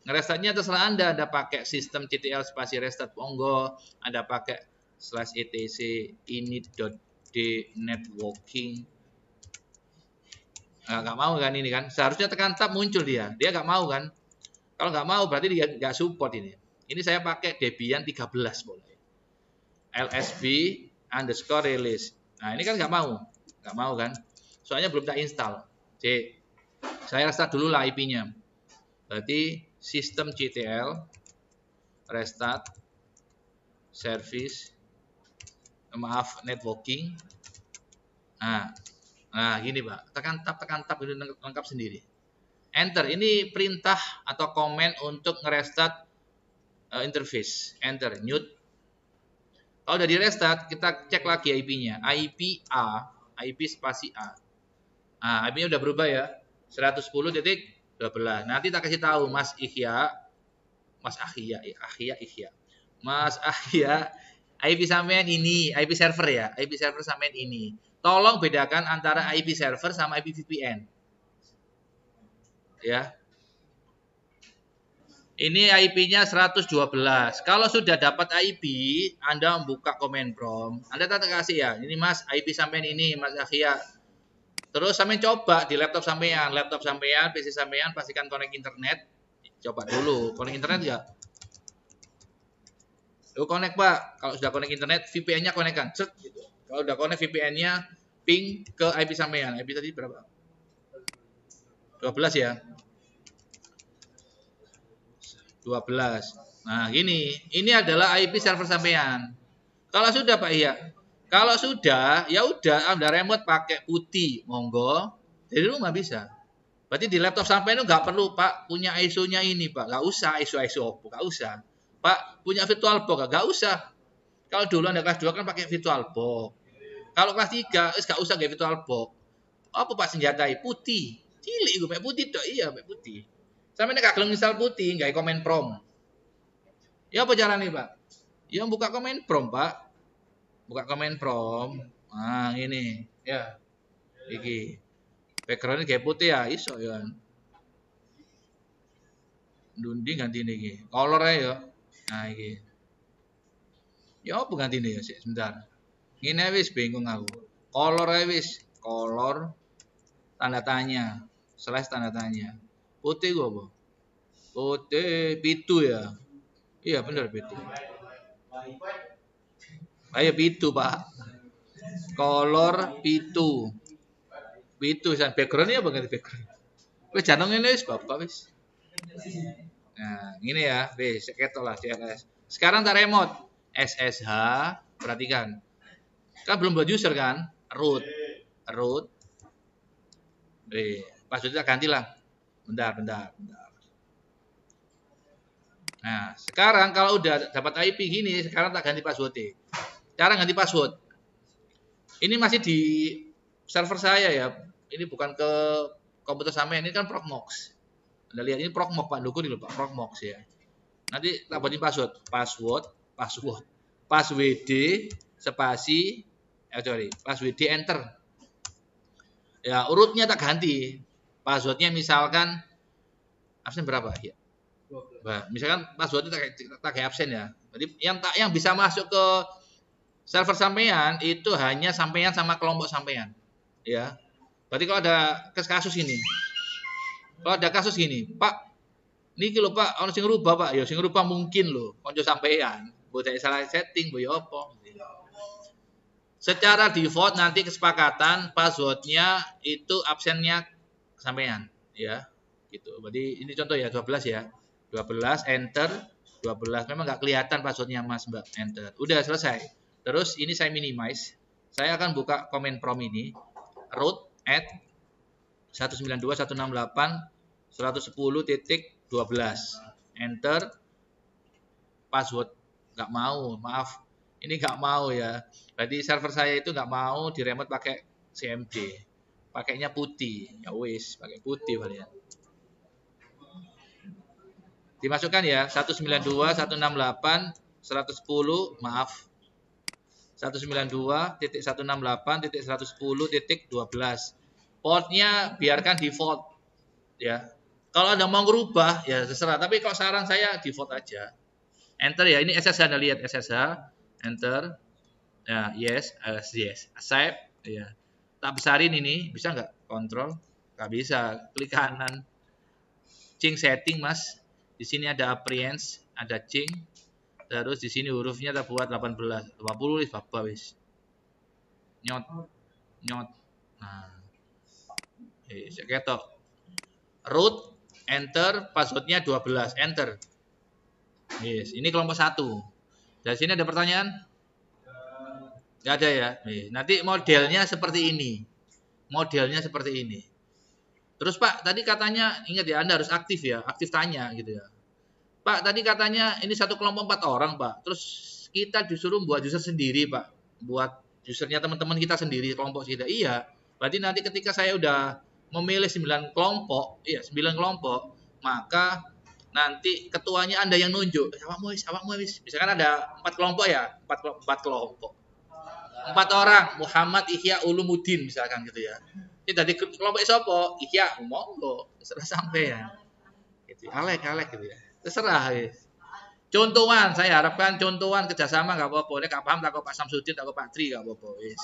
Speaker 1: Ngerestartnya terserah Anda pakai sistem CTL spasi restart monggo, Anda pakai /etc init.d networking. Nggak mau kan ini kan? Seharusnya tekan tab muncul dia nggak mau kan? Kalau nggak mau berarti dia nggak support ini. Ini saya pakai Debian 13 boleh. LSB underscore release. Nah ini kan nggak mau kan? Soalnya belum tak install. C. Saya restart dulu lah IP-nya. Berarti sistem CTL restart service networking. Nah gini Pak, tekan tab itu lengkap sendiri. Enter, ini perintah atau komen untuk ngerestart interface. Enter, mute. Kalau udah di restart, kita cek lagi IP-nya. IP A, IP spasi A. Nah, IP-nya udah berubah ya. 110.12. Nanti tak kasih tahu Mas Ihya, IP sampean ini, IP server ya, IP server sampean ini. Tolong bedakan antara IP server sama IP VPN. Ya. Ini IP-nya 112. Kalau sudah dapat IP, Anda membuka command prompt. Anda tak kasih ya, ini Mas, IP sampean ini, Mas Ahya. Terus sampean coba di laptop sampean, PC sampean, pastikan connect internet. Coba dulu, connect internet enggak? Lu connect Pak, kalau sudah connect internet, VPN-nya connect-kan. Gitu. Kalau udah connect VPN-nya, ping ke IP sampean. IP tadi berapa? 12 ya. 12. Nah, gini, ini adalah IP server sampean. Kalau sudah Pak Iya, kalau sudah, ya udah Anda remote pakai putih, monggo. Dari rumah bisa. Berarti di laptop sampean itu nggak perlu Pak punya ISO-nya ini Pak, nggak usah ISO Oppo, nggak usah. Pak punya VirtualBox, nggak usah. Kalau dulu Anda kelas 2 kan pakai VirtualBox. Kalau kelas 3, nggak usah kayak VirtualBox. Apa Pak senjatai? Putih. Cilik gue pakai putih tuh, iya pakai putih. Sampai ini kalau misal putih, nggak komen prom. Ya apa caranya Pak? Ya buka komen prom Pak. Buka komen prom. Nah ini, ya, iki. Backgroundnya kayak putih ya, iso ya. Dundi ganti ini, color ya. Nah iki. Ya apa ganti ini ya? Sebentar. Ini wis bingung aku. Color wis, color tanda tanya, slash tanda tanya. Putih gua apa? Putih pitu ya. Iya benar pitu. Ayo pitu Pak. Color pitu. Pitu san backgroundnya apa ganti background? Wis jangan ngene wis Bapak wis. Nah, ini ya, wis ketok lah CLS. Sekarang tak remote. SSH, perhatikan. Kan belum buat user kan? Root. Passwordnya ganti lah. Bentar. Nah, sekarang kalau udah dapat IP gini, sekarang tak ganti password. Cara ganti password. Ini masih di server saya ya. Ini bukan ke komputer sampean, ini kan Progmox. Anda lihat ini Progmox Pak Dukun ini Pak, Progmox ya. Nanti tak buatin password spasi password enter. Ya, urutnya tak ganti. Passwordnya misalkan absen berapa ya? Nah, misalkan passwordnya tak kayak absen ya. Jadi yang bisa masuk ke server sampean itu hanya sampean sama kelompok sampean. Ya. Berarti kalau ada kasus ini. Kalau ada kasus gini, Pak, niki lho Pak, ono sing ngrubah Pak, ya sing ngrubah mungkin lho, kanca sampean. Mbok salah setting, mbok ya apa. Secara default nanti kesepakatan passwordnya itu absennya sampean, ya. Gitu. Berarti ini contoh ya 12 ya. 12 enter 12 memang nggak kelihatan passwordnya Mas Mbak enter. Udah selesai. Terus ini saya minimize. Saya akan buka command prompt ini. Root at 192.168.110.12. Enter. Password. Nggak mau, maaf. Ini nggak mau ya. Berarti server saya itu nggak mau diremote pakai CMD. Pakainya putih. Ya wis, pakai putih kalian. Dimasukkan ya, 192.168.110, maaf. 192.168.110.12. Portnya biarkan default ya. Kalau Anda mau ngerubah ya terserah, tapi kalau saran saya default aja. Enter ya, ini SSH Anda lihat SSH, enter. Ya, yes, yes, accept ya. Tak besarin ini, bisa nggak? Kontrol, nggak bisa. Klik kanan. Ching setting Mas. Di sini ada appearance, ada ching. Terus di sini hurufnya kita buat 18, 20 wis bapak wis. Nyot. Nyot. Nah. Saya ketok. Root, enter, passwordnya 12, enter. Yes, ini kelompok 1. Dari sini ada pertanyaan? Nggak ada ya. Nanti modelnya seperti ini. Modelnya seperti ini. Terus Pak, tadi katanya, ingat ya, Anda harus aktif ya, aktif tanya gitu ya. Pak, tadi katanya ini satu kelompok 4 orang Pak. Terus kita disuruh buat user sendiri Pak. Buat usernya teman-teman kita sendiri, kelompok kita. Iya, berarti nanti ketika saya udah memilih 9 kelompok, iya 9 kelompok, maka nanti ketuanya Anda yang nunjuk. Awakmu wis. Misalkan ada 4 kelompok ya, 4 kelompok. 4 orang, Muhammad Ihya Ulumuddin misalkan gitu ya. Ini tadi kelompok sopo? Ihya, monggo, terserah sampean. Gitu. Alek gitu ya. Terserah ya. Contohan, saya harapkan contohan kerjasama nggak apa-apa. Ini nggak paham tak kok Pak Samsudin, tak kok Pak Tri nggak apa-apa. Wis.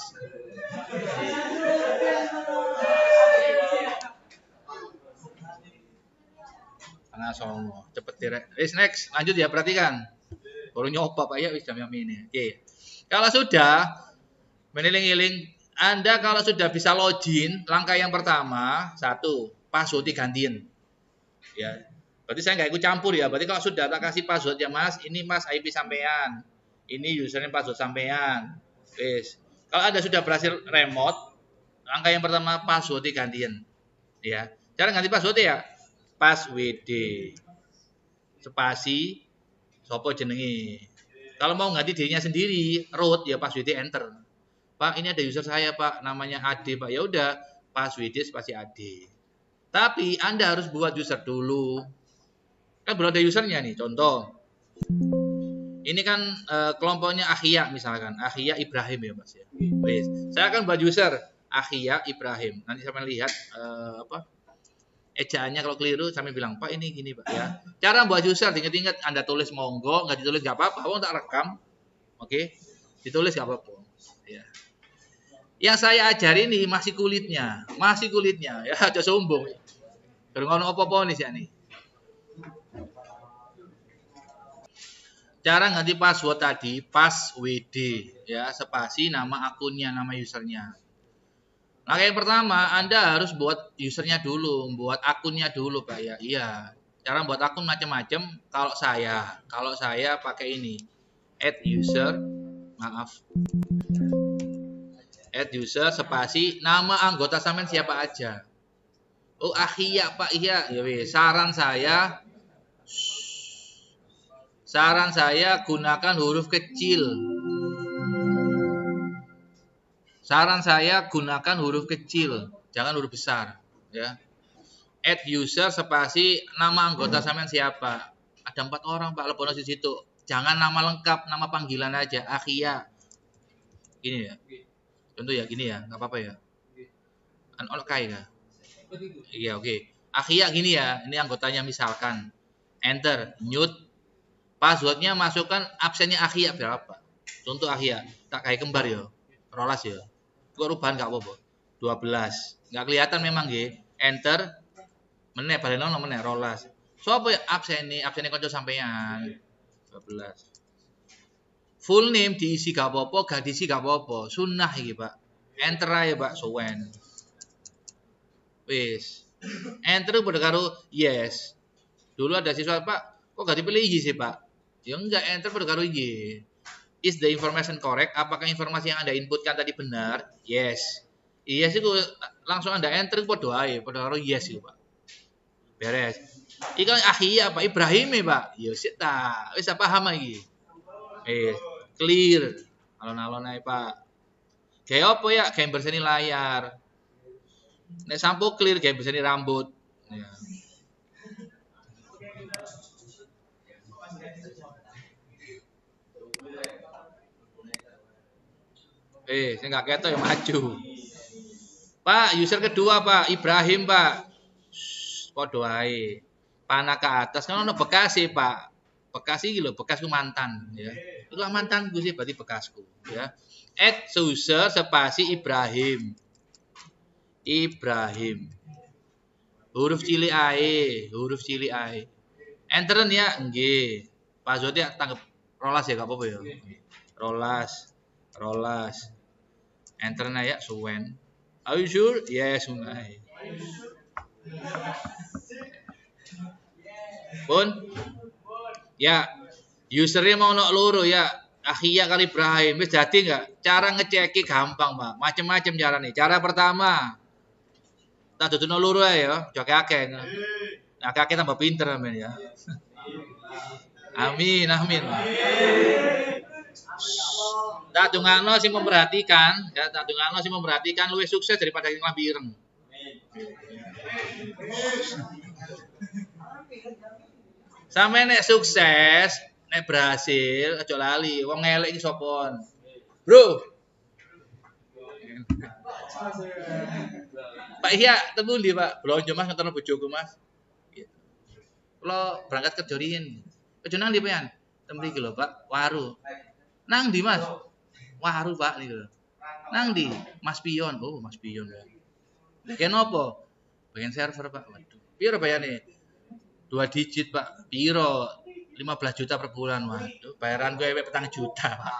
Speaker 1: Tengah songo, cepet direk. Wis next, lanjut ya perhatikan. Baru nyoba Pak ya wis jam ini. Oke. Kalau sudah meniling-iling, Anda kalau sudah bisa login, langkah yang pertama, 1, password digantiin. Ya. Berarti saya nggak ikut campur ya. Berarti kalau sudah tak kasih password ya Mas, ini Mas IP sampean. Ini username password sampean. Wis. Kalau Anda sudah berhasil remote, langkah yang pertama password digantiin. Ya. Cara ganti password ya passwd. Spasi sopo jenengi. Kalau mau ganti dirinya sendiri, root ya passwd enter. Pak, ini ada user saya, Pak, namanya Ade, Pak. Ya udah, passwd spasi Ade. Tapi Anda harus buat user dulu. Kan belum ada usernya nih, contoh. Ini kan kelompoknya Ahya misalkan, Ahya Ibrahim ya Mas ya. Saya akan buat user Ahya Ibrahim. Nanti sampai lihat ejaannya kalau keliru sampai bilang, Pak ini gini Pak ya. Cara buat user, ingat-ingat Anda tulis monggo, nggak ditulis nggak apa-apa, Wong tak rekam. Oke. Ditulis nggak apa-apa. Ya. Yang saya ajari ini masih kulitnya ya, aja sombong. Ngono apa-apa nih sih nih. Cara ganti password tadi, passwd ya, spasi nama akunnya, nama usernya. Langkah yang pertama, Anda harus buat usernya dulu, buat akunnya dulu Pak ya. Iya. Cara buat akun macam-macam. Kalau saya pakai ini. Add user spasi nama anggota sampean siapa aja. Oh, Ahya Pak Ihya. Ya wis, saran saya gunakan huruf kecil. Jangan huruf besar, ya. Add user spasi nama anggota sampean siapa. Ada 4 orang Pak, lebono di situ. Jangan nama lengkap, nama panggilan aja. Ahya. Gini ya. Contoh ya, gini ya, nggak apa-apa ya. Kan kai ya. Iya, oke. Ahya gini ya, ini anggotanya misalkan. Enter, mute. Passwordnya masukkan absennya Ahya berapa. Contoh Ahya, tak kayak kembar ya. Rolas ya. Kok rubahan nggak apa-apa. 12. Nggak kelihatan memang nggih. Enter. Meneh balen ono meneh rolas. Sopo ya absene kanca sampean. 12. Full name diisi gak apa-apa, gak diisi gak apa-apa. Sunnah iki, Pak. Enter aja Pak, suwen. Wis. Enter pada karo yes. Dulu ada siswa, Pak, kok gak dipilih iya sih, Pak? Ya enggak, enter pada karo iya. Is the information correct? Apakah informasi yang Anda inputkan tadi benar? Yes. Yes itu langsung Anda enter podo ae, podo karo yes itu, Pak. Beres. Iki akhia Pak Ibrahim ya, Pak. Ya sik ta. Wis paham iki. Clear. Alon-alon ae, Pak. Kayak apa ya? Kayak berseni layar. Nek sampo clear kayak berseni rambut. Ya. Saya nggak ketok ya maju. Pak, user kedua Pak, Ibrahim Pak. Podo ae. Panah ke atas kan ono Bekasi Pak. Bekasi iki lho, bekasku mantan ya. Itu mantanku sih berarti bekasku ya. User spasi Ibrahim. Ibrahim. Huruf cilik ae, huruf cilik ae. Enteren ya, nggih. Password ya tanggap rolas ya gak apa-apa ya. Rolas. Rolas. Enteren ya suwen. Are you sure? Yes, sungai. Pun ya usernya mau nok loro ya. Akhia kali Ibrahim wis dadi enggak? Cara ngeceki gampang, Pak. Macam-macam cara nih. Cara pertama, tak duduno loro ae ya, aja akeh. Nah, kakek tambah pinter amin ya. Amin, amin. Tak dungano sing memperhatikan, ya tak dungano sing memperhatikan luwih sukses daripada yang lambi ireng. Sampe nek sukses, nek berhasil, aja lali. Wong elek iki sopon. Bro. Pak Ihya, temu ndi, Pak? Blonjo Mas ngoten bojoku, Mas. Gitu. Kula berangkat kerja riyin. Kerja nang ndi, Pak? Tem mriki lho, Pak. Waru. Nang ndi, Mas? Waru, Pak niku. Nang ndi? Mas Pion. Oh, Mas Pion. Bagian apa? Bagian server, Pak. Waduh. Piro bayane? 2 digit, Pak. Piro? 15 juta per bulan. Waduh, bayaran gue 4 juta, Pak.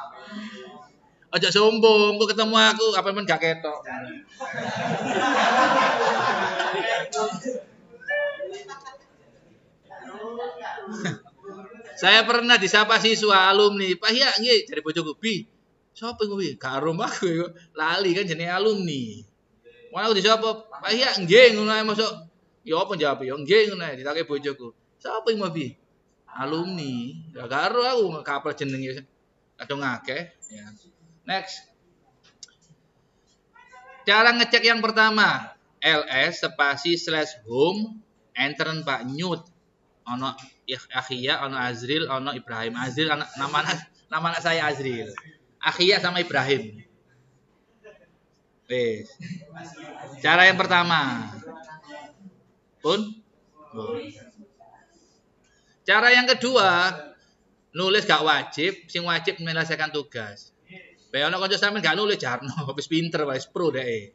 Speaker 1: Ojo sombong, kok ketemu aku, apa men gak ketok. Saya pernah disapa siswa alumni, Pak ya nggih dari bojoku, Bi. Sopo kuwi? Gak ero aku lali kan jenenge alumni. Wong aku disapa, Pak ya nggih ngono ae mosok. Ya apa jawab ya nggih ngono ae ditake bojoku. Sopo iki Bi? Alumni. Ya gak ero aku kapal jenenge. Kadung akeh ya. Next. Cara ngecek yang pertama, ls spasi /home enteren Pak nyut. Ono Akhia, ono Azril, ono Ibrahim. Azril nama anak saya Azril. Akhia sama Ibrahim. Wes. Cara yang pertama. Pun. Cara yang kedua, nulis gak wajib, sing wajib menyelesaikan tugas. Bae ono kanca sampean gak nulis jarno, wis pinter wis pro deh.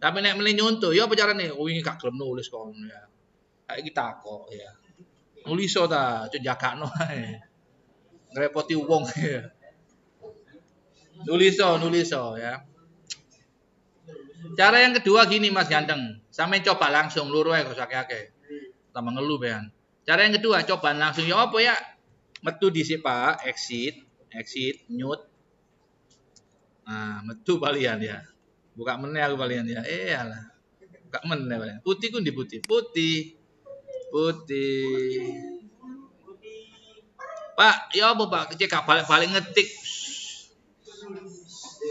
Speaker 1: Tapi nek meni nyonto, ya apa carane? Wingi gak gelem nulis kok ya. Kayak kita kok ya. Nuliso ta, cuk jagakno ae. Ngrepoti wong ya. Nuliso ya. Cara yang kedua gini Mas Ganteng, sampe coba langsung luru ae kok akeh-akeh. Tambah ngeluh bean. Cara yang kedua coba langsung ya apa ya? Metu dhisik Pak, exit, mute. Nah, metu balian ya. Buka meneh aku balian ya. Alah. Buka meneh balian. Putih ku ndi putih? Putih. Pak, ya apa Pak? Cek gak balik-balik ngetik.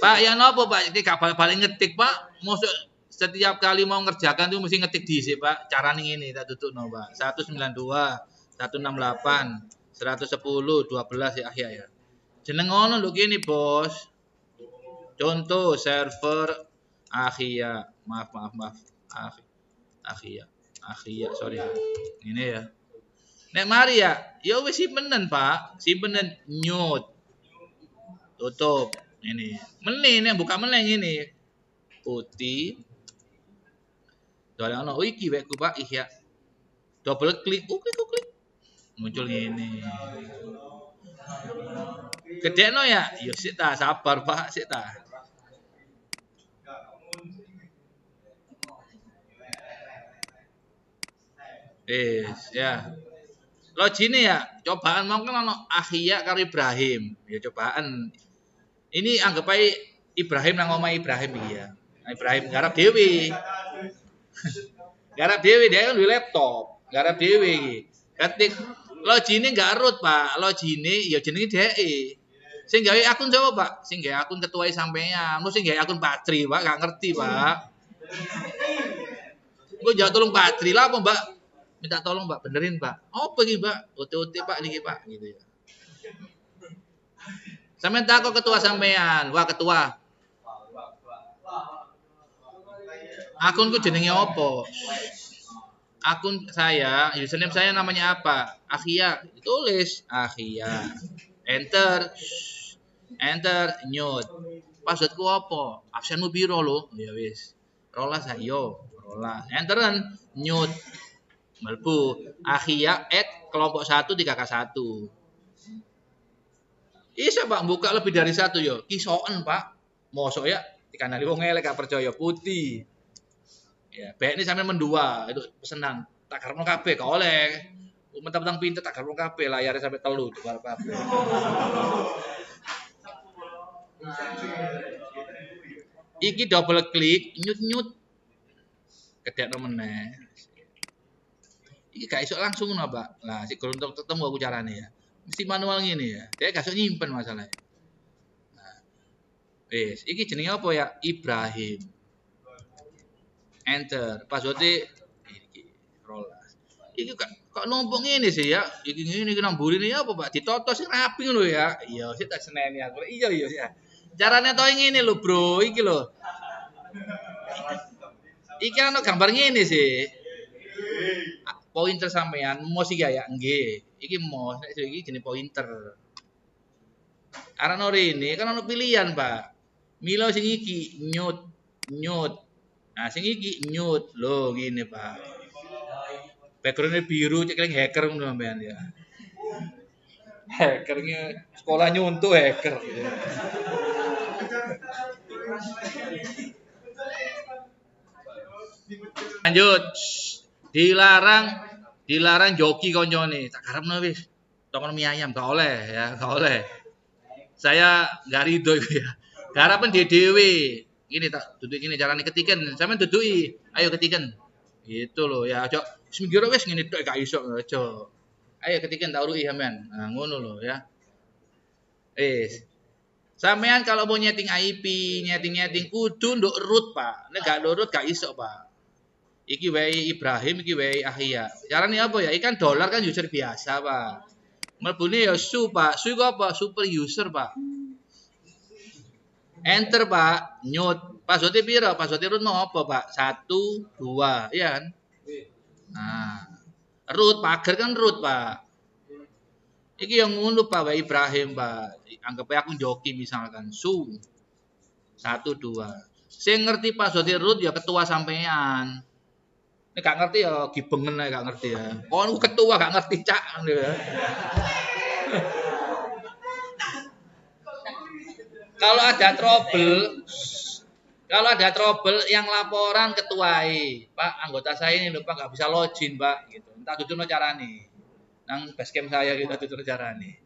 Speaker 1: Pak, ya napa Pak? Cek gak balik-balik ngetik, Pak. Mosok setiap kali mau ngerjakan tuh mesti ngetik dhisik, Pak. Carane ngene tak tutupno, Pak. 192, 168, 110, 12 ya akhir ya. Jeneng ngono lho kene, Bos. Contoh server Akhia. Maaf. Akhia, sorry. Ini ya. Nek mari ya, ya wis simpenan, Pak. Simpenan nyut. Tutup. Ini. Meneh nek buka meneh ngene. Putih. Dole ono iki wekku Pak Ihya. Double klik, klik. Muncul ngene. Gedekno ya? Ya sik ta, sabar Pak, sik ta. Ya. logine ya cobaan mau kan ono Ahya karo Ibrahim. Ya cobaan. Ini anggap aja Ibrahim nang omahe Ibrahim iki ya. Ibrahim garap dhewe. Garap dhewe dia kan duwe laptop. Garap dhewe iki. Ketik logine enggak root, Pak. Logine ya jenenge dheke. Sing gawe akun sapa, Pak? Sing gawe akun ketuai sampean. Mesti gawe akun Patri, Pak. Enggak ngerti, Pak. Gue jauh tolong Patri lah apa, Mbak? Minta tolong, Mbak, benerin, Pak. Apa iki, Mbak? OT-OT, Pak, niki, Pak, gitu ya. Sampeyan takut ketua sampean. Wah, ketua. Akunku jenenge apa? Akun saya, username saya namanya apa? Ahya. Tulis Ahya. Enter. Enter, nyut. Passwordku apa? Absenmu piro lho? Ya wis. Rolas ayo. Rolas. Enteran, nyut. Melbu Ahya kelompok 1 3K1. Isa Pak buka lebih dari satu yo. Kisoen Pak. Mosok ya dikanali wong elek gak percaya putih. Ya, baik ini sampai mendua itu pesenan. Tak karepno kabeh gak oleh. Mentang-mentang pinter tak karepno kabeh layarnya sampai telu tuh kabeh. Iki double klik nyut-nyut. Kedekno meneh. Iki gak iso langsung ngono, Pak. Lah sik untuk ketemu aku carane ya. Mesti manual ngene ya. Dia gak iso nyimpen masalahnya. Nah. Wis, iki jenenge apa ya? Ibrahim. Enter. Password-e iki rolas. Iki kok numpuk ngene sih ya. Iki ngene iki nang burine apa, Pak? Ditoto sing rapi ngono ya. Iya, sik tak seneni aku. Iya ya. Carane to ngene lho, Bro. Iki lho. Iki ana gambar ngene sih. Pointer sampean mouse iki ya nggih. Iki mouse nek iki jenenge pointer. Karena rene kan ono pilihan, Pak. Milo sing iki nyut. Nah, sing iki nyut. Loh, gini, Pak. Background-nya biru cek hacker ngono sampean ya. Hackernya sekolah nyuntuh hacker. Lanjut. Dilarang joki koncone. Tak karepno wis. Tokon mie ayam gak oleh ya, gak oleh. Saya gak rido iku ya. Garapen dhewe. Gini tak duduk gini carane ketiken. Sampeyan duduki. Ayo ketiken. Gitu loh ya. Aja seminggu wis ngene tok gak iso aja. Ayo ketiken tak uruki sampean. Nah, ngono loh ya. Sampean kalau mau nyeting IP, nyeting kudu nduk root, Pak. Nek gak root gak iso, Pak. Iki wae Ibrahim, iki wae Ahya. Carane apa ya? Ikan dolar kan user biasa, Pak. Mlebune ya su, Pak. Su iku apa? Super user, Pak. Enter, Pak. Nyut. Password-e piro? Password-e root mau apa, Pak? 1 2, iya kan? Nah. Root, pager kan root, Pak. Iki yang ngono Pak wae Ibrahim, Pak. Anggap aja aku joki misalkan su 1 2. Sing ngerti password root ya ketua sampean. Nek gak ngerti ya gibengen ae gak ngerti ya. Kon ketua gak ngerti cak ya. Kalau ada trouble yang laporan ketuai, Pak anggota saya ini lupa nggak bisa login, Pak gitu. Entah tutur carane. Nang basecamp saya kita tutur carane.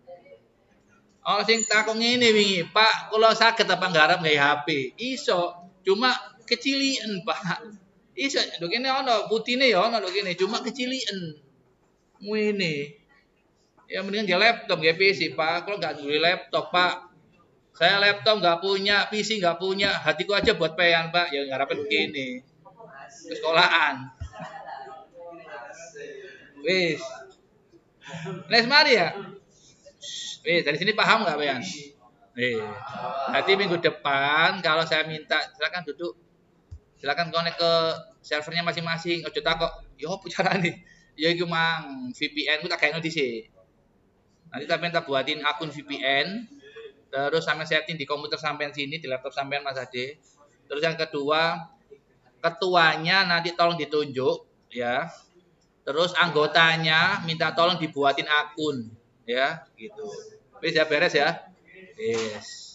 Speaker 1: Oh sing takon ngene wingi, Pak, kula saged apa nggarap gawe HP? Iso, cuma kecilian, Pak. Iso, lho kene ana putine ya ana lho kene, cuma kecilian. Ngene. Ya mendingan dia laptop, nggak PC, Pak. Kalau nggak duwe laptop, Pak. Saya laptop nggak punya, PC nggak punya, hatiku aja buat peyan, Pak. Ya ngarepin begini. Ke sekolahan. Wis. Les mari ya. Wis, dari sini paham nggak, peyan? Nanti minggu depan kalau saya minta silakan duduk. Silakan connect ke servernya masing-masing. Ojo takok, yo apa carane? Ya iku mang VPN ku tak gawe dhisik. Nanti sampean tak buatin akun VPN, terus sampean setting di komputer sampean sini, di laptop sampean Mas Ade. Terus yang kedua, ketuanya nanti tolong ditunjuk ya. Terus anggotanya minta tolong dibuatin akun ya, gitu. Wis ya beres ya. Yes.